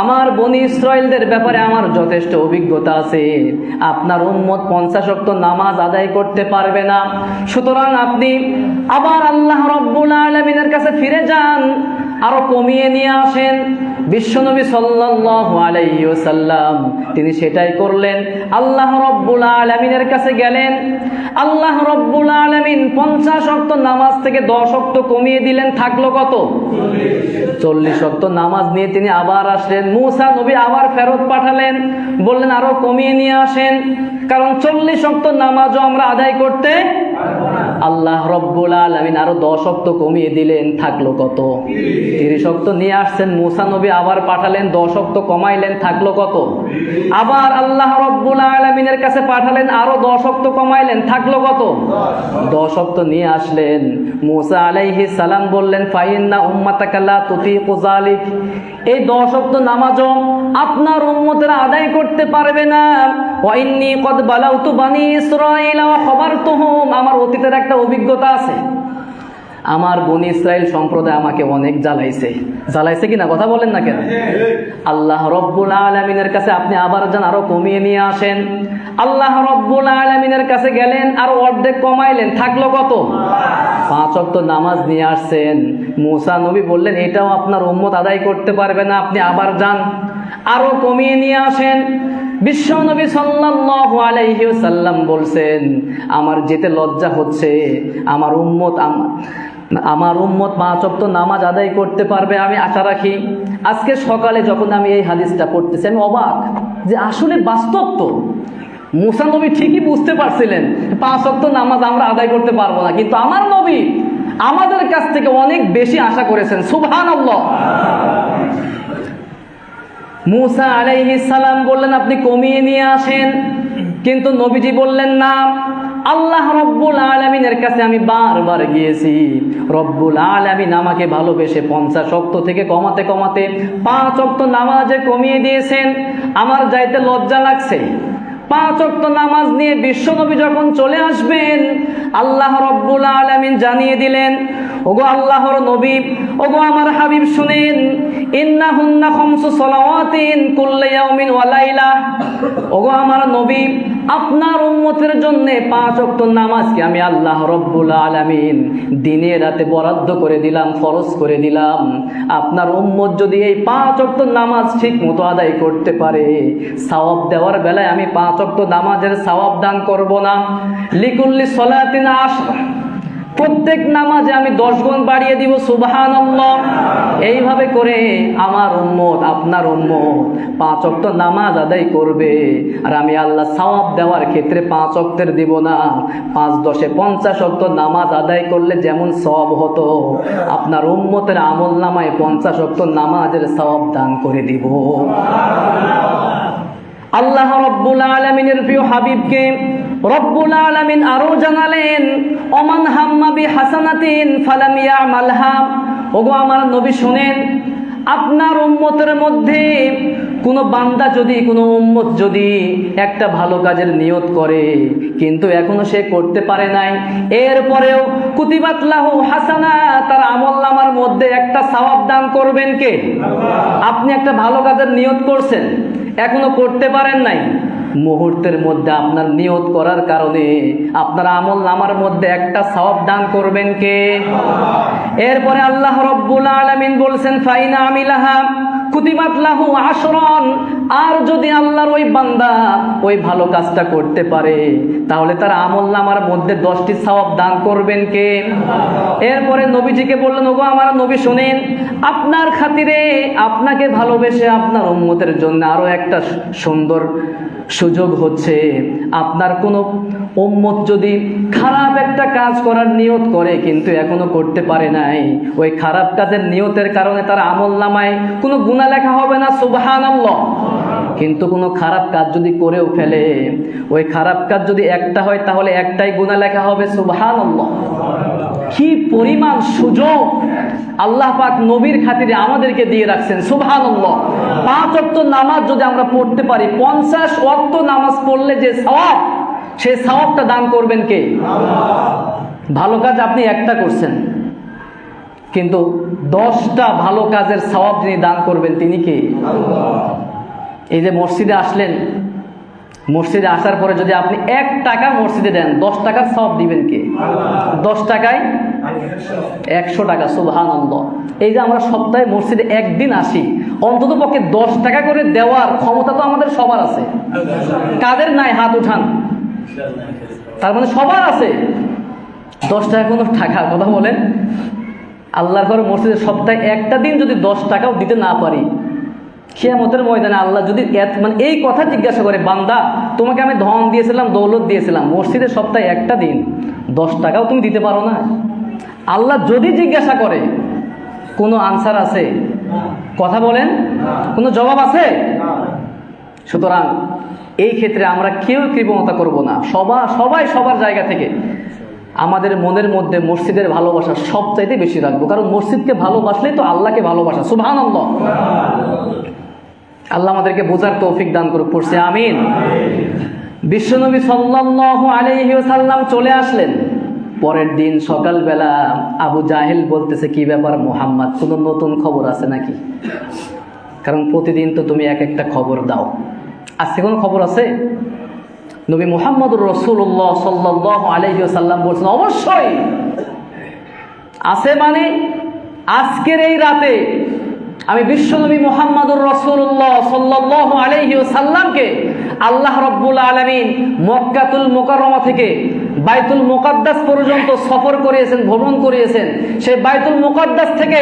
আমার বনি ইসরাইলদের ব্যাপারে আমার যথেষ্ট অভিজ্ঞতা আছে। আপনার উম্মত 50 ওয়াক্ত নামাজ আদায় করতে পারবে না, সুতরাং আপনি আবার আল্লাহ রাব্বুল আলামিনের কাছে ফিরে যান, আরো কমিয়ে নিয়ে আসেন। বিশ্বনবী সাল্লাল্লাহু আলাইহি ওয়াসাল্লাম তিনি সেটাই করলেন। আল্লাহ রাব্বুল আলামিনের কাছে গেলেন। আল্লাহ রাব্বুল আলামিন 50 ওয়াক্ত নামাজ থেকে 10 ওয়াক্ত কমিয়ে দিলেন। থাকলো কত? 40 ওয়াক্ত নামাজ নিয়ে তিনি আবার আসলেন। মূসা নবী আবার ফেরত পাঠালেন, বললেন আরো কমিয়ে নিয়ে আসেন, কারণ 40 ওয়াক্ত নামাজও আমরা আদায় করতে। আল্লাহ রাব্বুল আলামিন আরো 10 ওয়াক্ত কমিয়ে দিলেন। থাকলো কত? 30 ওয়াক্ত নিয়ে আসছেন। মূসা নবী আবার পাঠালেন, 10 ওয়াক্ত কমাইলেন। থাকলো কত? আবার আল্লাহ রাব্বুল আলামিনের কাছে পাঠালেন, আরো 10 ওয়াক্ত কমাইলেন। থাকলো কত? 10 ওয়াক্ত নিয়ে আসলেন। মূসা আলাইহিস সালাম বললেন, ফাইন্না উম্মাতাকা লা তুতিকু যালিক। এই 10 ওয়াক্ত নামাজও আপনার উম্মতেরা আদায় করতে পারবে না। ওয়া ইন্নী কদ বালাউতু বানি ইসরাঈলা ওয়া খবরতুহুম। আমার অতীতের একটা অভিজ্ঞতা আছে, আমার বনি ইসরাইল সম্প্রদায় আমাকে অনেক জ্বালাইছে কিনা কথা বলেন না কেন? আল্লাহ রাব্বুল আলামিনের কাছে আপনি আবার যান, আরো কমিয়ে নিয়ে আসেন। আল্লাহ রাব্বুল আলামিনের কাছে গেলেন, আরো অর্ধেক কমাইলেন। থাকলো কত? 5 ওয়াক্ত নামাজ নিয়ে আসছেন। মূসা নবী বললেন, এটাও আপনার উম্মত আদায় করতে পারবে না, আপনি আবার যান, আরো কমিয়ে নিয়ে আসেন। বিশ্বনবী সাল্লাল্লাহু আলাইহি ওয়াসাল্লাম বলছেন, আমার যেতে লজ্জা হচ্ছে, আমার উম্মত 5 ওয়াক্ত নামাজ আদায় করতে পারবে, আমি আশা রাখি। আজকে সকালে যখন আমি এই হাদিসটা পড়তেছি, আমি অবাক যে আসলে বাস্তব তো। মূসা নবী ঠিকই বুঝতে পারছিলেন 5 ওয়াক্ত নামাজ আমরা আদায় করতে পারবো না, কিন্তু আমার নবী আমাদের কাছ থেকে অনেক বেশি আশা করেছেন। সুবহানাল্লাহ। মূসা আলাইহিস সালাম বললেন, আপনি কমিয়ে নিয়ে আসেন, কিন্তু নবীজি বললেন না। আল্লাহ রব্বুল আলামিনের কাছে আমি বারবার গিয়েছি, রব্বুল আলামিন আমাকে ভালোবেসে 50 ওয়াক্ত থেকে কমাতে 5 ওয়াক্ত নামাজে কমিয়ে দিয়েছেন। আমার যাইতে লজ্জা লাগছে, 5 ওয়াক্ত নামাজ নিয়ে বিশ্বনবী যখন চলে আসবেন, আল্লাহ রাব্বুল আলামিন জানিয়ে দিলেন, ওগো আল্লাহর নবী, ওগো আমার হাবিব শুনেন, ইন্নাহুন্না খামসু সালাওয়াতিন কুল্লা ইয়াউমিন ওয়া লাইলা। ওগো আমার নবী, আপনার উম্মতের জন্য 5 ওয়াক্ত নামাজকে আমি আল্লাহ রাব্বুল আলামিন দিনে রাতে বরাদ্দ করে দিলাম, ফরজ করে দিলাম। আপনার উম্মত যদি এই 5 ওয়াক্ত নামাজ ঠিক মতো আদায় করতে পারে, সওয়াব দেওয়ার বেলায় আমি 5 ওয়াক্ত নামাজের সওয়াব দান করব না। লিকুল্লি সলাতিন আশর, প্রত্যেক নামাজে আমি 10 গুণ বাড়িয়ে দিব, সুবহানাল্লাহ। এইভাবে করে আমার উম্মত, আপনার উম্মত 5 ওয়াক্ত নামাজ আদায় করবে, আর আমি আল্লাহ সওয়াব দেওয়ার ক্ষেত্রে 5 ওয়াক্তের দিব না, 5 10 50 ওয়াক্ত নামাজ আদায় করলে যেমন সওয়াব হতো, আপনার উম্মতের আমল নামায় 50 ওয়াক্ত নামাজের সওয়াব দান করে দিব। আল্লাহ রাব্বুল আলামিনের প্রিয় হাবিবকে রব্বুল আলামিন আরো জানালেন, ওমান হাম্মা বিহাসানাতিন ফালাম ইয়ামালহা। ওগো আমার নবী শুনেন, আপনার উম্মতের মধ্যে কোনো বান্দা যদি, কোনো উম্মত যদি একটা ভালো কাজের নিয়ত করে কিন্তু এখনো সে করতে পারে নাই, এরপরেও কুতিবাত লাহু হাসানা, তার আমলনামার মধ্যে একটা সওয়াব দান করবেন কে? আপনি একটা ভালো কাজের নিয়ত করছেন, এখনো করতে পারেন নাই, মুহূর্তের মধ্যে আপনার নিয়ত করার কারণে আপনার আমলনামার মধ্যে একটা সওয়াব দান করবেন কে? এরপরে আল্লাহ রাব্বুল আলামিন বলছেন, ফাইনা আমিলাহা কুতিবাত লাহু আশরান, আর যদি আল্লাহর ওই বান্দা ওই ভালো কাজটা করতে পারে তাহলে তার আমলনামার মধ্যে 10টি সওয়াব দান করবেন কে? এরপরে নবীজিকে বললেন, ওগো আমার নবী শুনেন, আপনার খাতিরে, আপনাকে ভালোবেসে আপনার উম্মতের জন্য আরো একটা সুন্দর সুযোগ হচ্ছে, আপনার কোনো উম্মত যদি খারাপ একটা কাজ করার নিয়ত করে কিন্তু এখনো করতে পারে নাই, ওই খারাপ কাজের নিয়তের কারণে তার আমলনামায় কোনো গুনাহ লেখা হবে না, সুবহানাল্লাহ। কিন্তু কোনো খারাপ কাজ যদি করেও ফেলে, ওই খারাপ কাজ যদি একটা হয় তাহলে একটাই গুনাহ লেখা হবে, সুবহানাল্লাহ। কি পরিমাণ সুযোগ আল্লাহ পাক নবীর খাতিরে আমাদেরকে দিয়ে রাখছেন, সুবহানাল্লাহ। 5 ওয়াক্ত নামাজ যদি আমরা পড়তে পারি, 50 ওয়াক্ত নামাজ পড়লে যে সওয়াব, সেই সওয়াবটা দান করবেন কে? ভালো কাজ আপনি একটা করছেন, কিন্তু 10টা ভালো কাজের সওয়াব যিনি দান করবেন তিনি কে? এই যে মসজিদে আসলেন, মসজিদে আসার পরে যদি আপনি 1 টাকা মসজিদে দেন, 10 টাকার সওয়াব দিবেন কে? 10 টাকায় 100 টাকা, সুবহানাল্লাহ। এই যে আমরা সপ্তাহে মসজিদে একদিন আসি, অন্তত পক্ষে 10 টাকা করে দেওয়ার ক্ষমতা তো আমাদের সবার আছে। কাদের নাই হাত উঠান? তার মানে সবার আছে। 10 টাকা কোনো টাকা, কথা বলেন। আল্লাহর ঘরে মসজিদে সপ্তাহে একটা দিন যদি 10 টাকাও দিতে না পারি, কিয়ামতের ময়দানে আল্লাহ যদি মানে এই কথা জিজ্ঞাসা করে, বান্দা তোমাকে আমি ধন দিয়েছিলাম, দৌলত দিয়েছিলাম, মসজিদে সপ্তাহে একটা দিন 10 টাকাও তুমি দিতে পারো না, আল্লাহ যদি জিজ্ঞাসা করে, কোনো আনসার আছে? কথা বলেন, কোনো জবাব আছে? সুতরাং এই ক্ষেত্রে আমরা কেউ কৃপণতা করব না, সবাই সবার জায়গা থেকে আমাদের মনের মধ্যে মসজিদের ভালোবাসা সবচাইতে বেশি রাখবো, কারণ মসজিদকে ভালোবাসলেই তো আল্লাহকে ভালোবাসা, সুবহানাল্লাহ। আল্লাহ আমাদেরকে বোঝার তৌফিক দান করুক, পড়ছি আমিন। বিশ্বনবী সাল্লাল্লাহু আলাইহি ওয়াসাল্লাম চলে আসলেন। পরের দিন সকালবেলা আবু জাহেল বলতেছে, কি ব্যাপার মুহাম্মদ, কোনো নতুন খবর আছে নাকি? কারণ প্রতিদিন তো তুমি এক একটা খবর দাও, আজকে কোনো খবর আছে? নবী মুহাম্মদুর রাসূলুল্লাহ সাল্লাল্লাহু আলাইহি ওয়াসাল্লাম বলছেন, অবশ্যই আছে। মানে আজকের এই রাতে আমি বিশ্বনবী মুহাম্মদুর রাসূলুল্লাহ সাল্লাল্লাহু আলাইহি ওয়াসাল্লামকে আল্লাহ রাব্বুল আলামিন মক্কাতুল মুকাররমা থেকে বাইতুল মুকাদ্দাস পর্যন্ত সফর করিয়েছেন, ভ্রমণ করিয়েছেন। সেই বাইতুল মুকাদ্দাস থেকে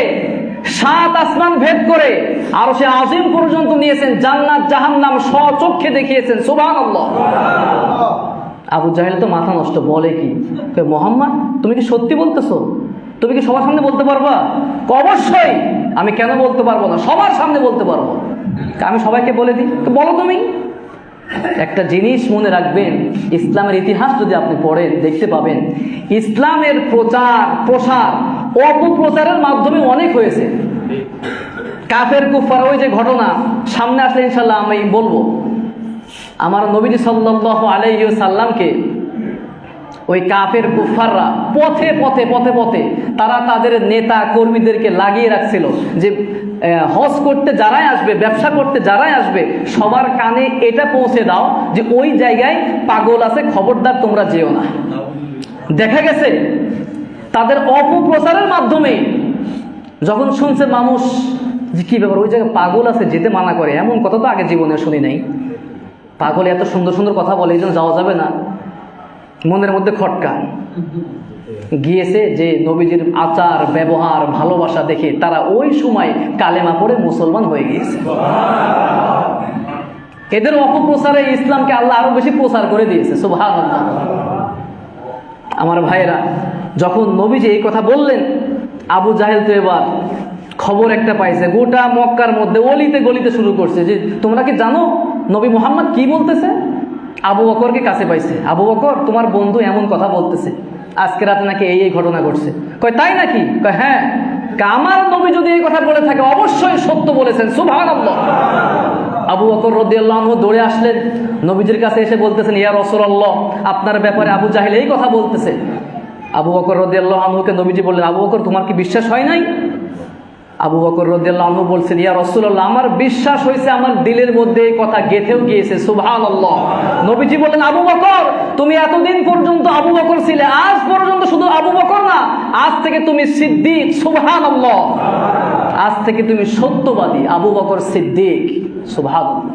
7 আসমান ভেদ করে আরশে আজিম পর্যন্ত নিয়েছেন, জান্নাত জাহান্নাম স্বচক্ষে দেখিয়েছেন, সুবহানাল্লাহ। আবু জাহেল তো মাথা নষ্ট, বলে কি, মুহাম্মদ তুমি কি সত্যি বলতেছো? তুমি কি সবার সামনে বলতে পারবা? অবশ্যই। আমি কেন বলতে পারবো না, সবার সামনে বলতে পারবো। আমি সবাইকে বলে দিই, বলো তুমি। একটা জিনিস মনে রাখবেন, ইসলামের ইতিহাস যদি আপনি পড়েন দেখতে পাবেন, ইসলামের প্রচার প্রসার অপপ্রচারের মাধ্যমে অনেক হয়েছে। কাফের কুফার ওই যে ঘটনা সামনে আসলে ইনশাল্লাহ আমি বলবো, আমার নবীজি সাল্লাল্লাহু আলাইহি ওয়াসাল্লামকে ওই কাফের কুফাররা পথে পথে পথে পথে তারা তাদের নেতা কর্মীদেরকে লাগিয়ে রাখছিল যে হজ করতে যারাই আসবে, ব্যবসা করতে যারাই আসবে, সবার কানে এটা পৌঁছে দাও যে ওই জায়গায় পাগল আছে, খবরদার তোমরা যেও না। দেখা গেছে তাদের অপপ্রচারের মাধ্যমে যখন শুনছে মানুষ যে কি ব্যাপার, ওই জায়গায় পাগল আছে, যেতে মানা করে, এমন কথা তো আগে জীবনে শুনি নাই। পাগল এত সুন্দর সুন্দর কথা বলে, এই জন্য যাওয়া যাবে না। মনের মধ্যে খটকা গিয়েছে যে নবীজির আচার ব্যবহার ভালোবাসা দেখে তারা ওই সময় কালেমা পড়ে মুসলমান হয়ে গিয়েছে। এদের অপপ্রচারে ইসলামকে আল্লাহ আরো বেশি প্রচার করে দিয়েছে। সুবহানাল্লাহ। আমার ভাইয়েরা, যখন নবীজি এই কথা বললেন, আবু জাহেল তো এবার খবর একটা পাইছে, গোটা মক্কার মধ্যে অলিতে গলিতে শুরু করছে যে তোমরা কি জানো নবী মুহাম্মদ কি বলতেছে? আবু বকরকে কাছে পাইছে, আবু বকর তোমার বন্ধু এমন কথা বলতেছে, আজকে রাতে নাকি এই এই ঘটনা ঘটছে। কয় তাই নাকি? কয় হ্যাঁ। আমার নবী যদি এই কথা বলে থাকে অবশ্যই সত্য বলেছেন। সুবহানাল্লাহ। আবু বকর রাদিয়াল্লাহু আনহু দৌড়ে আসলেন, নবীজির কাছে এসে বলতেছেন, ইয়া রাসূলুল্লাহ, আপনার ব্যাপারে আবু জাহেল এই কথা বলতেছে। আবু বকর রাদিয়াল্লাহু আনহুকে নবীজি বললেন, আবু বকর তোমার কি বিশ্বাস হয় নাই? আবু বকর রাদিয়াল্লাহু আনহু বলছেন, ইয়া রাসূলুল্লাহ, আমার বিশ্বাস হয়েছে, আমার দিলের মধ্যে এই কথা গেঁথেও গিয়েছে। সুবহানাল্লাহ। নবীজি বললেন, আবু বকর তুমি এতদিন পর্যন্ত আবু বকর ছিলে, আজ পর্যন্ত শুধু আবু বকর না, আজ থেকে তুমি সিদ্দিক। সুবহানাল্লাহ। আজ থেকে তুমি সত্যবাদী, আবু বকর সিদ্দিক। সুবহানাল্লাহ।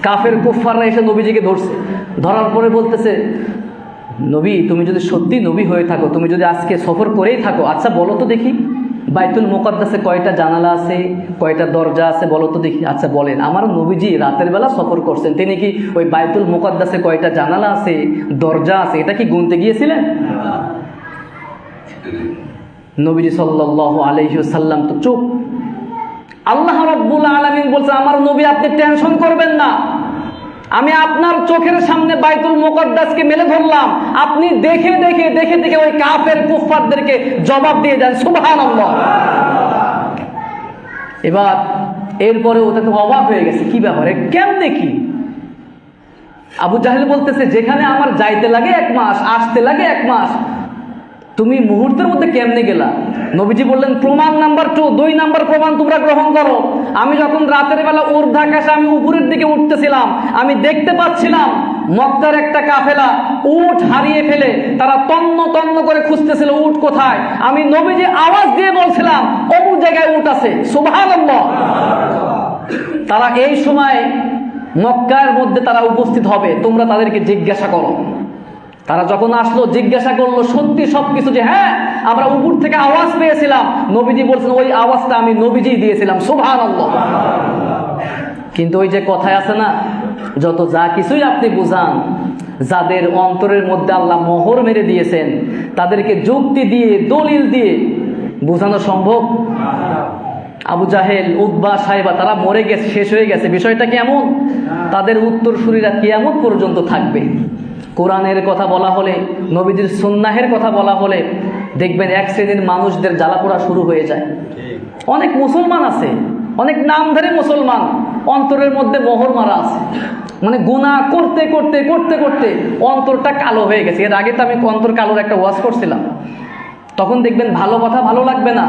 কাফের কুফাররা এসে নবীজিকে ধরছে, ধরার পরে বলতেছে, নবী তুমি যদি সত্যি নবী হয়ে থাকো, তুমি যদি আজকে সফর করেই থাকো, আচ্ছা বলো তো দেখি বাইতুল মুকাদ্দাসে কয়টা জানালা আছে, কয়টা দরজা আছে, বলো তো দেখি। আচ্ছা বলেন। আমার নবীজি রাতের বেলা সফর করছেন, তিনি কি ওই বাইতুল মুকাদ্দাসে কয়টা জানালা আছে, দরজা আছে, এটা কি গুনতে গিয়েছিলেন? নবীজি সাল্লাল্লাহু আলাইহি ওয়াসাল্লাম তো চুপ। আল্লাহ রাব্বুল আলামিন বলছেন, আমার নবী আপনি টেনশন করবেন না, আমি আপনার চোখের সামনে বাইতুল মুকাদ্দাসকে মেলে ধরলাম, আপনি দেখে দেখে দেখে দেখে ওই কাফের কুফফারদেরকে জবাব দিয়ে দেন। সুবহানাল্লাহ। এবার এরপরে ওটা তো অবাক হয়ে গেছে, কি ব্যাপারে, কেমনে কি? আবু জাহেল বলতেছে, যেখানে আমার যাইতে লাগে 1 মাস, আসতে লাগে 1 মাস, তুমি মুহূর্তের মধ্যে কেমনে গেলা? নবীজি বললেন, প্রমাণ নাম্বার 2 নাম্বার প্রমাণ তোমরা গ্রহণ করো। আমি যখন রাতের বেলা ঊর্ধ্বাকাশে আমি উপরের দিকে উঠতেছিলাম, আমি দেখতে পাচ্ছিলাম মক্কার একটা কাফেলা উট হারিয়ে ফেলে তারা তন্ন তন্ন করে খুঁজতেছিল উট কোথায়। আমি নবীজি আওয়াজ দিয়ে বলছিলাম, অমুক জায়গায় উট আছে। সুবহানাল্লাহ। তারা এই সময় মক্কার মধ্যে তারা উপস্থিত হবে, তোমরা তাদেরকে জিজ্ঞাসা করো। তারা যখন আসলো, জিজ্ঞাসা করলো সত্যি সবকিছু, যে হ্যাঁ আমরা উপর থেকে আওয়াজ পেয়েছিলাম। নবীজি বলছেন, ওই আওয়াজটা আমি নবীজি দিয়েছিলাম। সুবহানাল্লাহ। কিন্তু ওই যে কথায় আছে না, যত যা কিছুই আপনি বুঝান, যাদের অন্তরের মধ্যে আল্লাহ মোহর মেরে দিয়েছেন তাদেরকে যুক্তি দিয়ে দলিল দিয়ে বোঝানো সম্ভব? আবু জাহেল, উতবা, সাইবা তারা মরে গেছে, শেষ হয়ে গেছে। বিষয়টা কেমন? তাদের উত্তরসূরিরা কিয়ামত পর্যন্ত থাকবে। কোরআনের কথা বলা হলে, নবীজির সুন্নাহের কথা বলা হলে দেখবেন এক শ্রেণীর মানুষদের জ্বালাপোড়া শুরু হয়ে যায়। অনেক মুসলমান আছে, অনেক নামধারী মুসলমান, অন্তরের মধ্যে মোহর মারা আছে, মানে গুনাহ করতে করতে করতে করতে অন্তরটা কালো হয়ে গেছে। এর আগে তো আমি অন্তর কালোর একটা ওয়াজ করছিলাম। তখন দেখবেন ভালো কথা ভালো লাগবে না,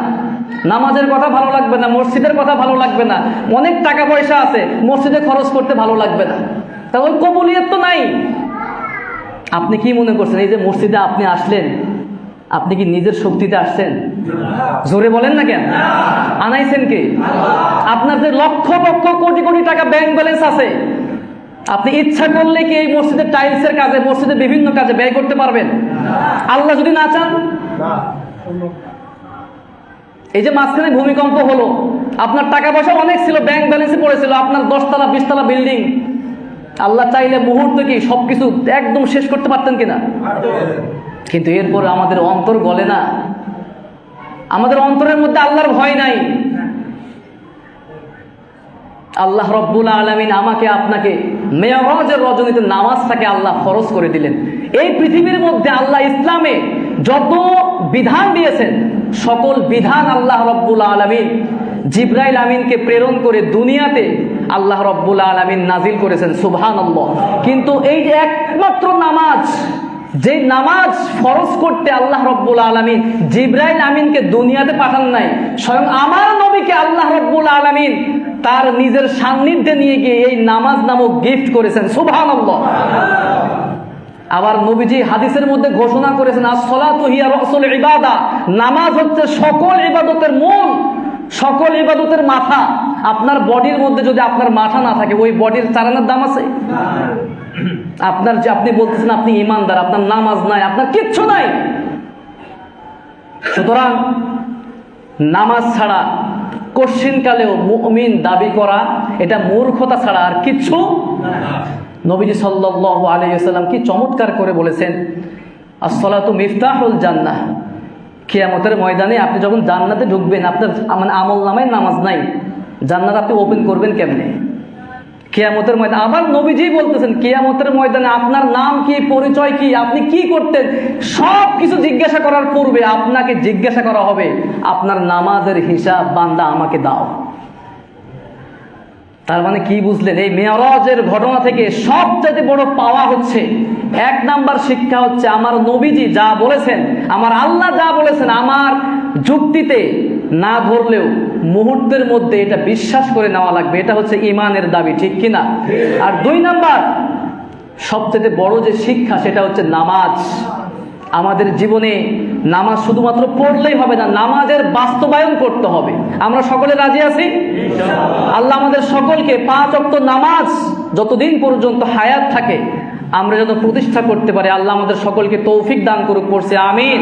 নামাজের কথা ভালো লাগবে না, মসজিদের কথা ভালো লাগবে না, অনেক টাকা পয়সা আছে, মসজিদে খরচ করতে ভালো লাগবে না, তাহলে ওই কবুলিয়ত তো নাই। আপনি কি মনে করছেন এই যে মসজিদে আপনি আসলেন, আপনি কি নিজের শক্তিতে আসছেন? জোরে বলেন না কেন? আনাইছেন কে? আপনার যে লক্ষ লক্ষ কোটি কোটি টাকা ব্যাংক ব্যালেন্স আছে, আপনি ইচ্ছা করলে কি এই মসজিদের টাইলসের কাজে, মসজিদের বিভিন্ন কাজে ব্যয় করতে পারবেন? আল্লাহ যদি না চান। এই যে মাঝখানে ভূমিকম্প হলো, আপনার টাকা পয়সা অনেক ছিল, ব্যাংক ব্যালেন্সে পড়েছিল, আপনার 10 তলা 20 তলা বিল্ডিং, আল্লাহ চাইলে মুহূর্তে কি সবকিছু একদম শেষ করতে পারতেন কিনা? কিন্তু এরপরে আমাদের অন্তর গলে না, আমাদের অন্তরের মধ্যে আল্লাহর ভয় নাই। আল্লাহ রব্বুল আলামিন আমাকে আপনাকে মেরাজের রজনীতে নামাজটাকে আল্লাহ ফরজ করে দিলেন। এই পৃথিবীর মধ্যে আল্লাহ ইসলামে যত বিধান দিয়েছেন, সকল বিধান আল্লাহ রব্বুল আলামিন জিবরাইল আমিনকে প্রেরণ করে দুনিয়াতে আল্লাহ রব্বুল আলামিন নাজিল করেছেন, সুবহানাল্লাহ। কিন্তু এই যে একমাত্র নামাজ, যে নামাজ ফরজ করতে আল্লাহ রব্বুল আলামিন জিবরাইল আমিনকে দুনিয়াতে পাঠান নাই, স্বয়ং আমার নবীকে আল্লাহ রব্বুল আলামিন তার নিজের সান্নিধ্যে নিয়ে গিয়ে এই নামাজ নামক গিফট করেছেন, সুবহানাল্লাহ। আবার নবীজি হাদিসের মধ্যে ঘোষণা করেছেন, আস-সালাতু হিয়া রাসুল ইবাদা, নামাজ হচ্ছে সকল ইবাদতের মূল, সকল ইবাদতের মাথা। আপনার বডির মধ্যে যদি আপনার মাথা না থাকে, ওই বডির চালানোর দাম আছে? আপনার যে আপনি বলতেছেন আপনি ইমানদার, আপনার নামাজ নাই, আপনার কিচ্ছু নাই। সুতরাং নামাজ ছাড়া কশিনকালেও মুমিন দাবি করা এটা মূর্খতা ছাড়া আর কিচ্ছু। নবীজি সাল্লাল্লাহু আলাইহি ওয়াসাল্লাম কি চমৎকার করে বলেছেন, আস-সালাতু মিফতাহুল জান্নাহ। কিয়ামতের ময়দানে আপনি যখন জান্নাতে ঢুকবেন, আপনার আমল নামায় নামাজ নাই, জান্নাত আপনি ওপেন করবেন কেমনে? কিয়ামতের ময়দানে। আবার নবীজি বলতেছেন, কিয়ামতের ময়দানে আপনার নাম কি, পরিচয় কি, আপনি কি করতেন, সব কিছু জিজ্ঞাসা করার পূর্বে আপনাকে জিজ্ঞাসা করা হবে, আপনার নামাজের হিসাব বান্দা আমাকে দাও। তার মানে কি বুঝলেন? এই মেরাজের ঘটনা থেকে সবচেয়ে বড় পাওয়া হচ্ছে, এক নাম্বার শিক্ষা হচ্ছে, আমার নবীজি যা বলেছেন, আমার আল্লাহ যা বলেছেন, আমার যুক্তিতে না ধরলেও মুহূর্তের মধ্যে এটা বিশ্বাস করে নেওয়া লাগবে। এটা হচ্ছে ইমানের দাবি, ঠিক কিনা? আর দুই নাম্বার সবচেয়ে বড় যে শিক্ষা, সেটা হচ্ছে নামাজ। আমাদের জীবনে নামাজ শুধুমাত্র পড়লেই হবে না, নামাজের বাস্তবায়ন করতে হবে। আমরা সকলে রাজি আছি? আল্লাহ আমাদের সকলকে 5 ওয়াক্ত নামাজ যতদিন পর্যন্ত হায়াত থাকে আমরা যেন প্রতিষ্ঠা করতে পারি। আল্লাহ আমাদের সকলকে তৌফিক দান করুক, পড়ছি আমিন।